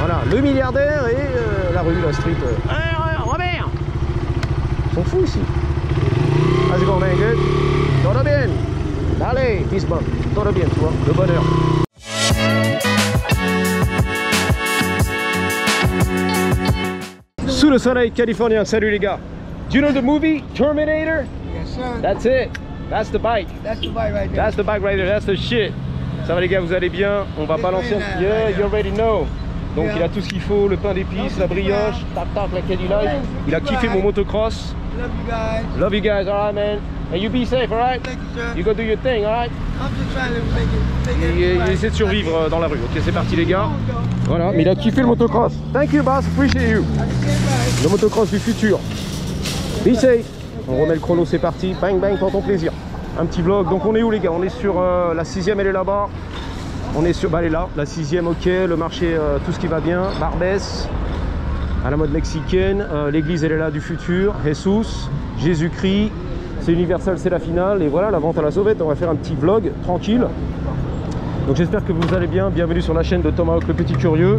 Voilà, le milliardaire et la rue, la street. Robert! Ils sont fous ici. How's it going, man? Good? Todo bien? Allez, Bismarck, todo bien, tu vois, le bonheur. Sous le soleil californien, salut les gars. Do you know the movie Terminator? Yes, sir. That's it. That's the bike. That's the bike right there. That's the bike right there. That's the shit. Ça va les gars, vous allez bien? On va balancer. Yeah, you already know. Donc il a tout ce qu'il faut, le pain d'épices, la brioche, tac tac, la Cadillac. Il a kiffé mon motocross. Love you guys. Love you guys, alright man. And you be safe, alright? Thank you, sir. You go do your thing, alright? I'm just trying to make it. Il essaie de survivre dans la rue. Ok, c'est parti les gars. Voilà, mais il a kiffé le motocross. Thank you boss, appreciate you. Le motocross du futur. Be safe. On remet le chrono, c'est parti. Bang bang pour ton plaisir. Un petit vlog. Donc on est où les gars? On est sur la 6ème, elle est là-bas. On est sur, bah elle est là, la 6ème, ok, le marché, tout ce qui va bien, Barbès, à la mode mexicaine, l'église elle est là du futur, Jesus, Jésus-Christ, c'est Universal, c'est la finale, et voilà, la vente à la sauvette, on va faire un petit vlog, tranquille. Donc j'espère que vous allez bien, bienvenue sur la chaîne de Tomahawk le Petit Curieux.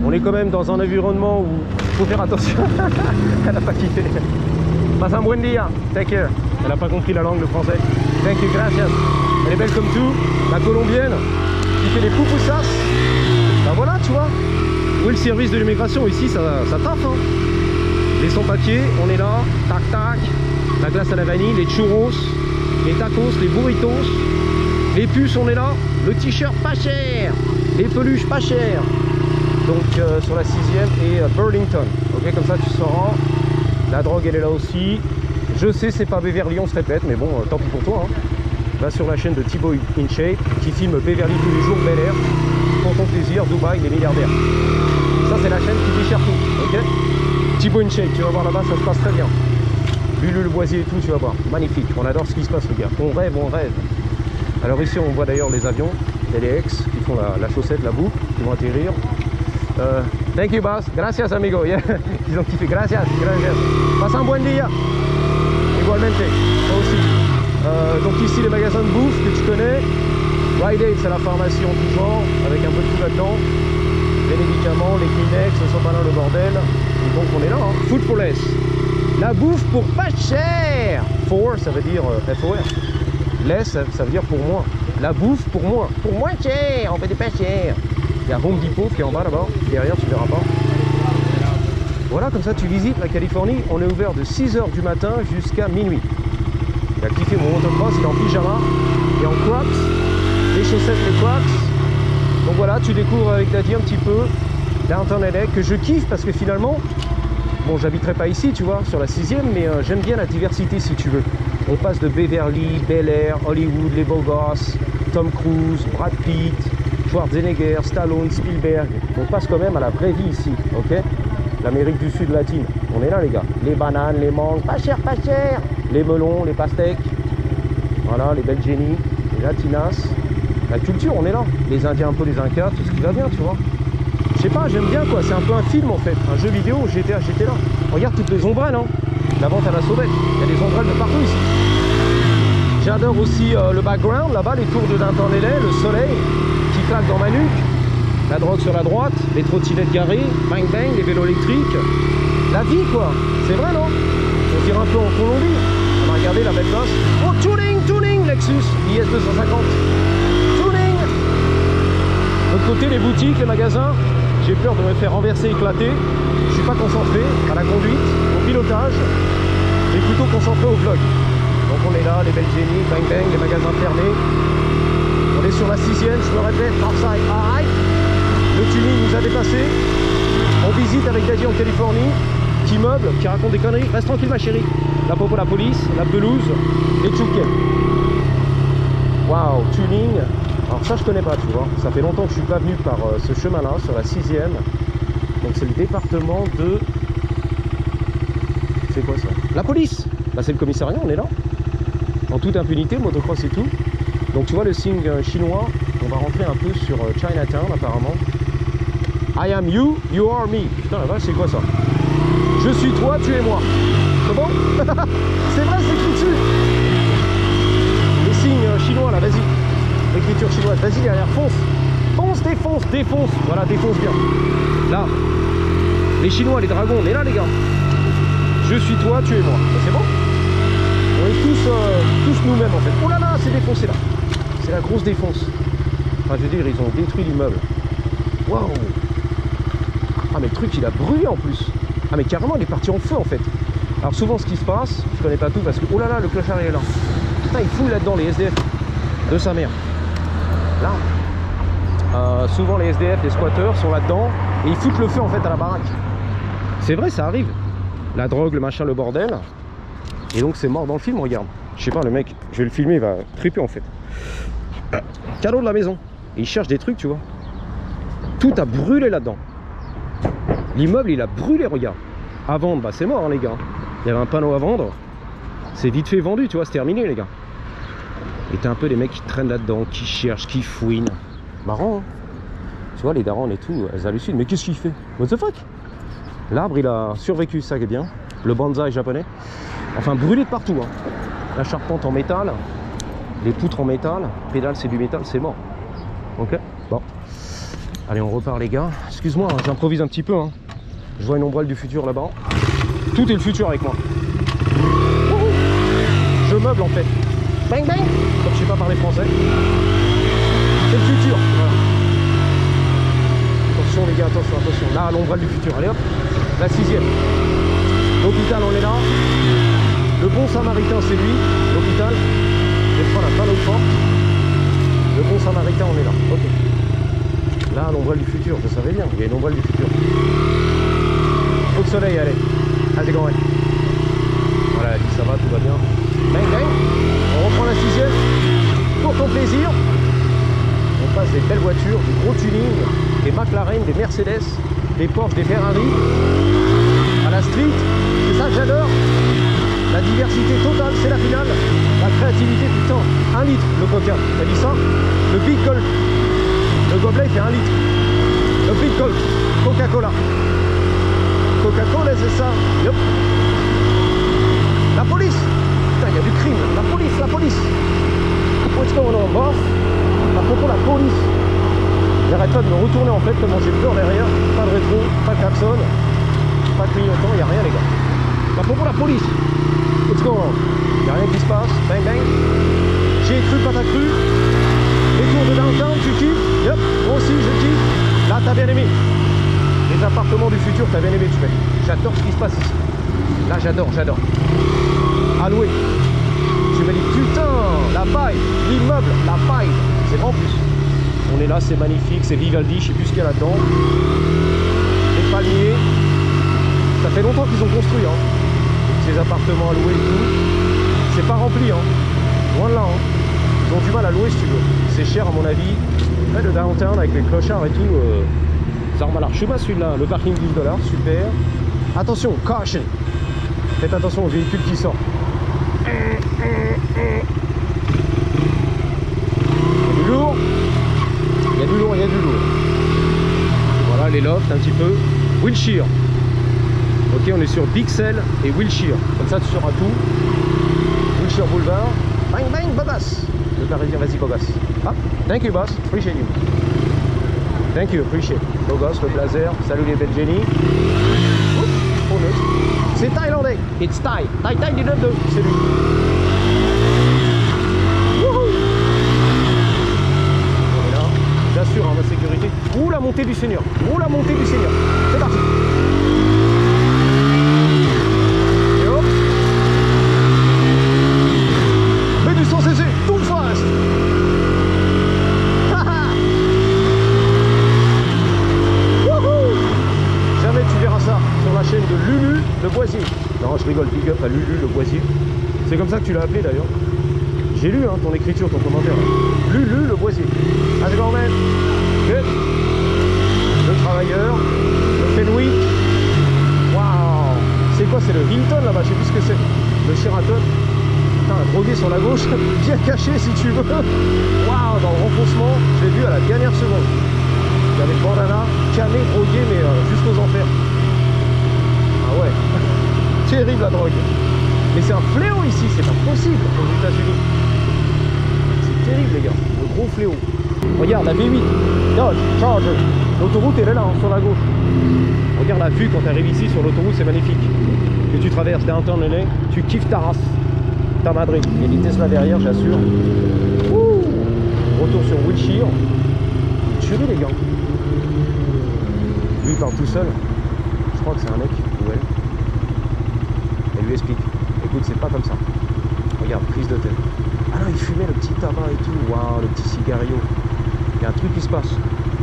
On est quand même dans un environnement où il faut faire attention, elle n'a pas kiffé. Passe un buen dia, take care. Elle n'a pas compris la langue, le français. Thank you, gracias. Elle est belle comme tout, la colombienne. Qui fait des poupoussas. Ben voilà, tu vois. Où est le service de l'immigration? Ici, ça taffe. Hein. Les sans-papiers, on est là. Tac, tac. La glace à la vanille, les churros, les tacos, les burritos. Les puces, on est là. Le t-shirt pas cher. Les peluches pas chères. Donc, sur la 6ème et Burlington. Ok, comme ça, tu sauras. La drogue, elle est là aussi. Je sais, c'est pas Beverly, on se répète, mais bon, tant pis pour toi. Hein. Va sur la chaîne de Thibaut InShape qui filme Beverly tous les jours, Bel Air, pour ton plaisir, Dubaï, les milliardaires. Ça c'est la chaîne qui déchire tout, ok? Thibaut InShape, tu vas voir là-bas, ça se passe très bien. Lulu le Boisier et tout, tu vas voir, magnifique, on adore ce qui se passe les gars, on rêve, on rêve. Alors ici on voit d'ailleurs les avions, les ex qui font la chaussette, la boucle, qui vont atterrir. Thank you boss, gracias amigo, yeah. Ils ont kiffé, gracias, gracias. Passe un buen dia. Igualmente, moi aussi. Donc ici les magasins de bouffe que tu connais. Rite Aid c'est la pharmacie en tout genre avec un peu de tout là-dedans. Les médicaments, les Kleenex, ce sont pas là le bordel. Et donc on est là, hein. Food for less. La bouffe pour pas cher. For ça veut dire FOR. Less ça veut dire pour moins. La bouffe pour moins. Pour moins cher, on fait des pas cher. Il y a Home Depot qui est en bas là-bas. Derrière tu verras pas. Voilà, comme ça tu visites la Californie. On est ouvert de 6 h du matin jusqu'à minuit. Il a kiffé mon motocross, il est en pyjama et en crocs, les chaussettes, les crocs. Donc voilà, tu découvres avec Daddy un petit peu Downtown LA que je kiffe parce que finalement, bon, j'habiterai pas ici, tu vois, sur la 6ème, mais j'aime bien la diversité si tu veux. On passe de Beverly, Bel Air, Hollywood, les beaux gosses, Tom Cruise, Brad Pitt, Schwarzenegger, Stallone, Spielberg. On passe quand même à la vraie vie ici, ok? L'Amérique du Sud latine. On est là les gars. Les bananes, les mangues, pas cher, pas cher. Les melons, les pastèques. Voilà, les belles Jenny, les latinas. La culture, on est là. Les Indiens, un peu les Incas, tout ce qui va bien, tu vois. Je sais pas, j'aime bien quoi. C'est un peu un film en fait. Un jeu vidéo, j'étais là. Regarde toutes les ombrelles, hein. La vente à la sauvette. Il y a des ombrelles de partout ici. J'adore aussi le background, là-bas, les tours de Downtown LA, le soleil qui claque dans ma nuque. La drogue sur la droite, les trottinettes garées, bang bang, les vélos électriques. La vie quoi, c'est vrai non? On dirait un peu en Colombie. On va regarder la belle gosse. Oh tuning, Lexus, IS 250. Tuning. De l'autre côté, les boutiques, les magasins. J'ai peur de me faire renverser, éclater. Je suis pas concentré à la conduite, au pilotage, mais plutôt concentré au vlog. Donc on est là, les belles Jenny, bang bang, les magasins fermés. On est sur la 6ème, je me répète, Northside, alright. Le tuning nous a dépassé. On visite avec Daddy en Californie, qui meuble, qui raconte des conneries. Reste tranquille ma chérie. La popo, la police, la pelouse, les tchouken. Waouh, tuning. Alors ça je connais pas, tu vois. Ça fait longtemps que je suis pas venu par ce chemin-là, sur la 6ème. Donc c'est le département de... C'est quoi ça? La police. Là c'est le commissariat, on est là. En toute impunité, motocross et tout. Donc tu vois le signe chinois. On va rentrer un peu sur Chinatown apparemment. I am you, you are me. Putain la vache, c'est quoi ça? Je suis toi, tu es moi. C'est bon? C'est vrai, c'est écrit dessus. Les signes chinois là, vas-y. L'écriture chinoise, vas-y derrière, fonce. Fonce défonce, défonce. Voilà, défonce bien. Là, les Chinois, les dragons, on est là les gars. Je suis toi, tu es moi. C'est bon? On est tous nous-mêmes en fait. Oh là là, c'est défoncé là. C'est la grosse défonce. Enfin, je veux dire, ils ont détruit l'immeuble. Waouh. Ah mais le truc, il a brûlé en plus. Ah mais carrément, il est parti en feu en fait. Alors souvent, ce qui se passe, je connais pas tout parce que... Oh là là, le clochard il est là. Putain, il fout là-dedans les SDF de sa mère. Là. Souvent les SDF, les squatteurs sont là-dedans et ils foutent le feu en fait à la baraque. C'est vrai, ça arrive. La drogue, le machin, le bordel. Et donc c'est mort dans le film, regarde. Je sais pas, le mec, je vais le filmer, il va triper en fait. Cadeau de la maison. Et il cherche des trucs, tu vois. Tout a brûlé là-dedans. L'immeuble, il a brûlé, regarde. À vendre, bah c'est mort, hein, les gars. Il y avait un panneau à vendre. C'est vite fait vendu, tu vois, c'est terminé, les gars. Et t'as un peu les mecs qui traînent là-dedans, qui cherchent, qui fouinent. Marrant, hein. Tu vois, les darons et tout, elles hallucinent. Mais qu'est-ce qu'il fait? What the fuck? L'arbre, il a survécu, ça qui est bien. Le bonsaï japonais. Enfin, brûlé de partout, hein. La charpente en métal. Les poutres en métal. Pédale, c'est du métal, c'est mort. Ok, bon. Allez, on repart, les gars. Excuse-moi, hein, j'improvise un petit peu, hein. Je vois une ombrelle du futur là-bas. Tout est le futur avec moi. Je meuble en fait. Bang bang. Comme je sais pas parler français. C'est le futur. Voilà. Attention les gars, attention, attention. Là, l'ombrelle du futur. Allez hop. La 6e. L'hôpital, on est là. Le bon samaritain, c'est lui. L'hôpital. Je prends la panneau fort. Le bon samaritain, on est là. Ok. Là, l'ombrelle du futur. Je savais bien. Il y a une ombrelle du futur. Coup de soleil, allez. Allez, going. Voilà, elle dit ça va, tout va bien. Bang, bang. On reprend la 6e. Pour ton plaisir. On passe des belles voitures, du gros tuning, des McLaren, des Mercedes, des Porsche, des Ferrari. À la street. C'est ça que j'adore. La diversité totale, c'est la finale. La créativité, putain. 1 litre le coca. T'as dit ça? Le Big Gold. Le gobelet, il fait 1 litre. Le Big Gold. Coca-Cola. Coca-Cola, c'est ça. Yep. La police. Putain, il y a du crime. La police, la police. What's going on, boss? À propos, la police. J'arrête pas de me retourner en fait, tellement j'ai peur derrière. Pas de rétro, pas de klaxon, pas de clignotant, il n'y a rien, les gars. À propos, la police. What's going on? Il n'y a rien qui se passe. Bang, bang. J'ai cru, pas t'as cru. Les tours de downtown, tu kiffes? Yep, moi aussi, je kiffe. Là, t'as bien aimé. Les appartements du futur, t'as bien aimé, tu m'as dit. J'adore ce qui se passe ici. Là, j'adore, j'adore. À louer. Tu m'as dit, putain, la paille, l'immeuble, la paille. C'est en plus. On est là, c'est magnifique, c'est Vivaldi, je sais plus ce qu'il y a là-dedans. Les palmiers. Ça fait longtemps qu'ils ont construit, hein. Ces appartements à louer et tout. C'est pas rempli, hein. Loin de là, hein. Ils ont du mal à louer si tu veux. C'est cher à mon avis. Ouais, le downtown avec les clochards et tout. Ça remarche. Je sais pas celui-là, le parking $10, super. Attention, caution. Faites attention aux véhicules qui sortent. Il y a du lourd. Il y a du lourd, il y a du lourd. Voilà les lofts un petit peu. Wilshire. Ok, on est sur Bixel et Wilshire. Comme ça tu sauras tout. Wilshire Boulevard. Bang bang, Bobas. Le Parisien, vas-y Bobas. Ah, thank you boss, appreciate you. Thank you, appreciate. Bobas, le blazer. Salut les belles Jenny. C'est thaïlandais. It's Thai. Thai Thai du 9-2. C'est lui. Wouhou. Voilà. J'assure hein, ma sécurité. Ouh la montée du Seigneur. Ouh la montée du Seigneur. C'est parti. Et hop. Mets du son CC. Tout fast. Wouhou. Jamais tu verras ça sur la chaîne de Lulu Le Boisier. Non, je rigole, big up à Lulu Le Boisier. C'est comme ça que tu l'as appelé d'ailleurs. J'ai lu hein, ton écriture, ton commentaire. Lulu Le Boisier. Allez, go man. Good. Le travailleur. Le Fenwick. Waouh. C'est quoi? C'est le Hilton là-bas, je sais plus ce que c'est. Le Sheraton. Putain, drogué sur la gauche. Bien caché si tu veux. Waouh, dans le renfoncement, j'ai vu à la dernière seconde. Il y avait le bandana, camé, drogué, mais jusqu'aux enfers. Ah ouais. Terrible la drogue. Mais c'est un fléau ici, c'est pas possible aux États-Unis. C'est terrible les gars, le gros fléau. Regarde la V8, Dodge Charger. L'autoroute elle est là, hein, sur la gauche. Regarde la vue quand tu arrives ici sur l'autoroute, c'est magnifique. Que tu traverses downtown LA, tu kiffes ta race. Ta Madrid. Il y a des Tesla derrière, j'assure. Retour sur Wilshire. Tuerie les gars. Lui il parle tout seul. Je crois que c'est un mec ou elle. Elle lui explique. Écoute, c'est pas comme ça. Regarde, prise de tête. Ah non, il fumait le petit tabac et tout. Waouh, le petit cigario. Il y a un truc qui se passe.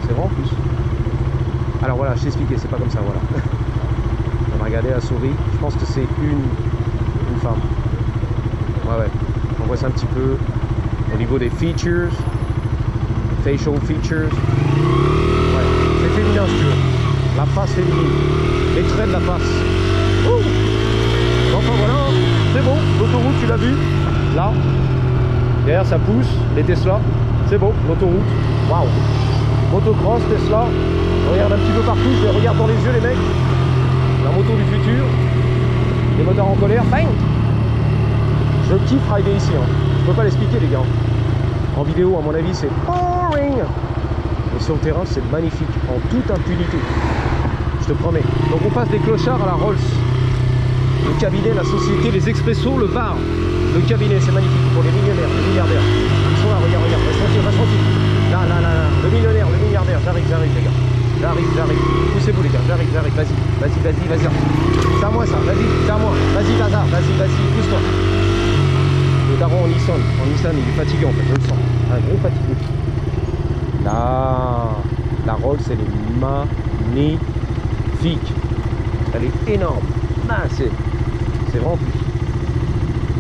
C'est vrai en plus. Alors voilà, je t'ai expliqué, c'est pas comme ça, voilà. On va regarder la souris. Je pense que c'est une femme. Ouais. On voit ça un petit peu au niveau des features. Facial features. Ouais, c'est féminin si tu veux. La face féminine. Les traits de la face. Ouh. Enfin voilà, c'est bon. L'autoroute, tu l'as vu. Là. Derrière ça pousse. Les Tesla. C'est bon, l'autoroute. Waouh. Motocross, Tesla. Regarde un petit peu partout. Je les regarde dans les yeux les mecs. La moto du futur. Les moteurs en colère. Bang. Je kiffe rider ici. Hein. Je peux pas l'expliquer les gars. En vidéo, à mon avis, c'est boring. Mais sur le terrain, c'est magnifique. En toute impunité. Je te promets. Donc on passe des clochards à la Rolls. Le cabinet, la société, les expressos, le VAR. Le cabinet, c'est magnifique pour les millionnaires, les milliardaires. Ils sont là, regarde, reste tranquille. Là. Le millionnaire, le milliardaire. J'arrive les gars. J'arrive. Poussez-vous les gars, j'arrive. Vas-y. C'est à moi ça, vas-y, c'est à moi. Vas-y, Lazare, vas-y, pousse-toi. Le daron en Nissan, il est fatigué en fait, je le sens. Un gros fatigué. Là, la Rolls, elle est magnifique. Elle est énorme, massive. C'est vraiment plus.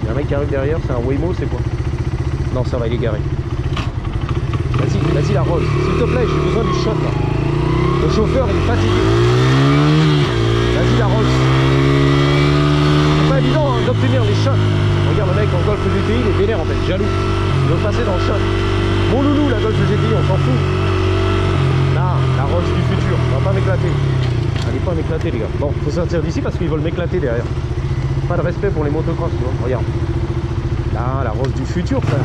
Il y a un mec qui arrive derrière, c'est un Waymo, c'est quoi? Non, ça va, il est garé. Vas-y la Rolls, s'il te plaît, j'ai besoin du shot là. Le chauffeur, il est fatigué. Vas-y la Rolls. C'est pas évident hein, d'obtenir les shots. Regarde le mec en Golf GTI, il est vénère en fait, jaloux. Il veut passer dans le shot. Mon loulou, la Golf GTI, on s'en fout. Là, la Rolls du futur, on va pas m'éclater. Allez pas m'éclater les gars. Bon, faut sortir d'ici parce qu'ils veulent m'éclater derrière. Pas de respect pour les motocross, tu vois. Regarde. Là, la Rolls du futur, frère.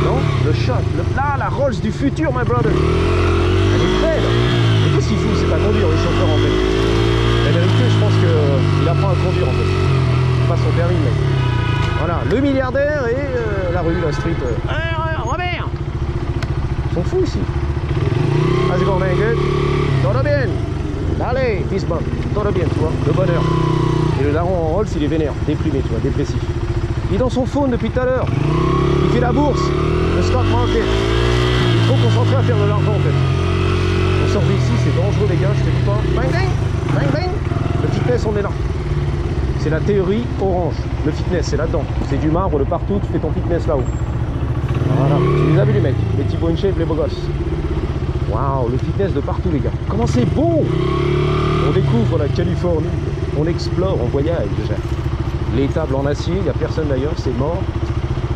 Non, le shot. Là, la Rolls du futur, my brother. Elle est belle. Mais qu'est-ce qu'il fout? C'est pas conduire les chauffeurs en fait. La vérité, je pense qu'il apprend à conduire en fait. Il passe son permis, mec. Voilà, le milliardaire et la rue, la street. Robert! Ils sont fous ici. Vas-y, bon, mec. Todo bien. Allez, fils bon. Todo bien, tu vois. Le bonheur. Et le daron en Rolls, il est vénère, déprimé, tu vois, dépressif. Il est dans son phone depuis tout à l'heure. Il fait la bourse, le stock market. Il est trop concentré à faire de l'argent en fait. On sort d'ici, c'est dangereux les gars, je te dis pas. Bang bang, bang bang. Le fitness, on est là. C'est la théorie orange. Le fitness, c'est là-dedans. C'est du marbre de partout, tu fais ton fitness là-haut. Voilà, tu les as vus les mecs, les petits in shape, les beaux gosses. Waouh, le fitness de partout les gars. Comment c'est beau! On découvre la Californie, on explore, on voyage. Les tables en acier, il n'y a personne d'ailleurs, c'est mort.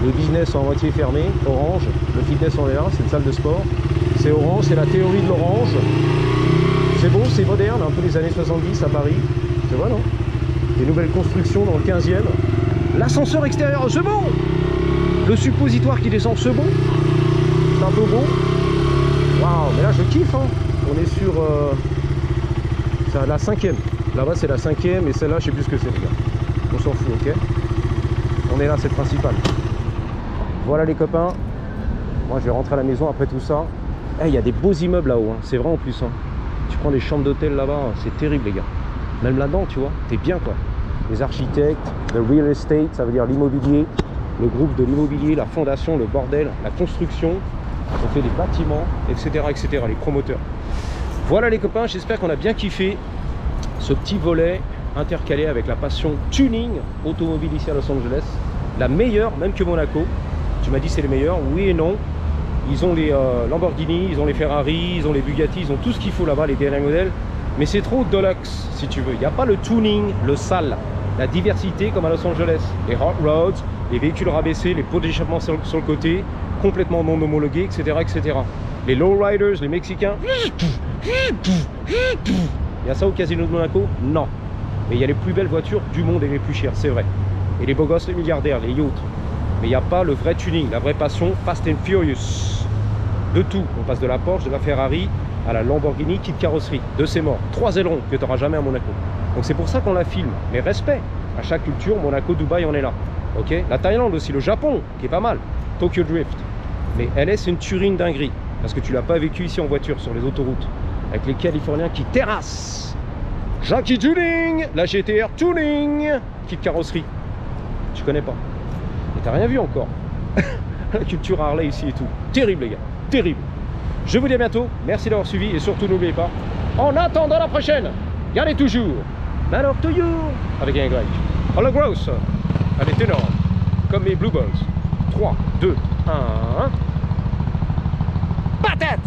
Le business en moitié fermé, orange. Le fitness on est là, c'est une salle de sport. C'est orange, c'est la théorie de l'orange. C'est beau, c'est moderne, un peu les années 70 à Paris. C'est vrai non? Des nouvelles constructions dans le 15e. L'ascenseur extérieur, c'est bon! Le suppositoire qui descend, c'est bon. C'est un peu beau. Waouh, mais là je kiffe hein. On est sur la 5e. Là-bas c'est la 5e et celle-là je sais plus ce que c'est les gars. On s'en fout, ok? On est là, c'est le principal. Voilà les copains. Moi je vais rentrer à la maison après tout ça. Il y a des beaux immeubles là-haut, hein. C'est vrai en plus hein. Tu prends des chambres d'hôtel là-bas, c'est terrible les gars. Même là-dedans tu vois, t'es bien quoi. Les architectes, le real estate, ça veut dire l'immobilier. Le groupe de l'immobilier, la fondation, le bordel, la construction. On fait des bâtiments, etc., etc. Les promoteurs. Voilà les copains, j'espère qu'on a bien kiffé ce petit volet intercalé avec la passion tuning automobile ici à Los Angeles. La meilleure, même que Monaco. Tu m'as dit c'est les meilleurs, oui et non. Ils ont les Lamborghini, ils ont les Ferrari, ils ont les Bugatti, ils ont tout ce qu'il faut là-bas, les derniers modèles. Mais c'est trop deluxe si tu veux. Il n'y a pas le tuning, le sale, la diversité comme à Los Angeles. Les hot rods, les véhicules rabaissés, les pots d'échappement sur le côté, complètement non homologués, etc., etc. Les lowriders, les Mexicains. Il y a ça au Casino de Monaco? Non. Mais il y a les plus belles voitures du monde et les plus chères, c'est vrai. Et les beaux gosses, les milliardaires, les yachts. Mais il n'y a pas le vrai tuning, la vraie passion, Fast and Furious. de tout. On passe de la Porsche, de la Ferrari à la Lamborghini, kit carrosserie, de ses morts, 3 ailerons que tu n'auras jamais à Monaco. Donc c'est pour ça qu'on la filme. Mais respect à chaque culture, Monaco, Dubaï, on est là. Ok, la Thaïlande aussi, le Japon, qui est pas mal. Tokyo Drift. Mais LS, c'est une tuerie, une dinguerie. Parce que tu l'as pas vécu ici en voiture, sur les autoroutes. Avec les Californiens qui terrassent. Jackie Tuning, la GTR Tuning, kit carrosserie. Tu connais pas. Et t'as rien vu encore. La culture Harley ici et tout. Terrible les gars, terrible. Je vous dis à bientôt, merci d'avoir suivi et surtout n'oubliez pas, en attendant la prochaine, gardez toujours Matter to You avec un Y. All gross, elle est énorme, comme mes Blue Balls. 3, 2, 1, patate.